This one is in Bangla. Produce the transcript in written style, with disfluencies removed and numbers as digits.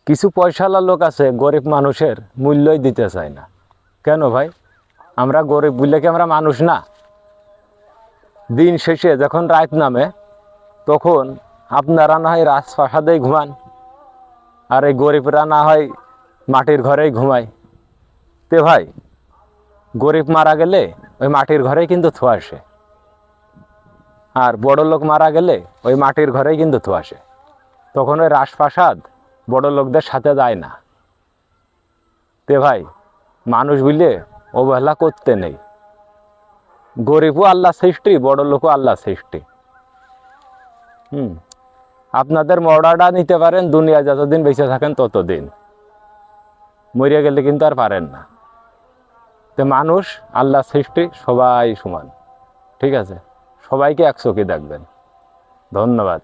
কিছু পয়সাওয়ালা লোক আছে গরিব মানুষের মূল্যই দিতে চায় না। কেন ভাই? আমরা গরিব বললে কি আমরা মানুষ না? দিন শেষে যখন রাত নামে তখন আপনারা না হয় রাজপ্রাসাদেই ঘুমান, আর এই গরিবরা না হয় মাটির ঘরেই ঘুমায়। তে ভাই, গরিব মারা গেলে ওই মাটির ঘরেই কিন্তু থুয়ে আসে, আর বড় লোক মারা গেলে ওই মাটির ঘরেই কিন্তু থুয়ে আসে। তখন ওই রাজপ্রাসাদ বড় লোকদের সাথে যায় না। তে ভাই, মানুষ বুঝলে অবহেলা করতে নেই। গরিবও আল্লাহ সৃষ্টি, বড় লোকও আল্লাহ সৃষ্টি। আপনাদের মর্ডারটা নিতে পারেন দুনিয়া যতদিন বেঁচে থাকেন ততদিন, মরিয়া গেলে কিন্তু আর পারেন না। তো মানুষ আল্লাহ সৃষ্টি, সবাই সমান। ঠিক আছে, সবাইকে এক চোখে দেখবেন। ধন্যবাদ।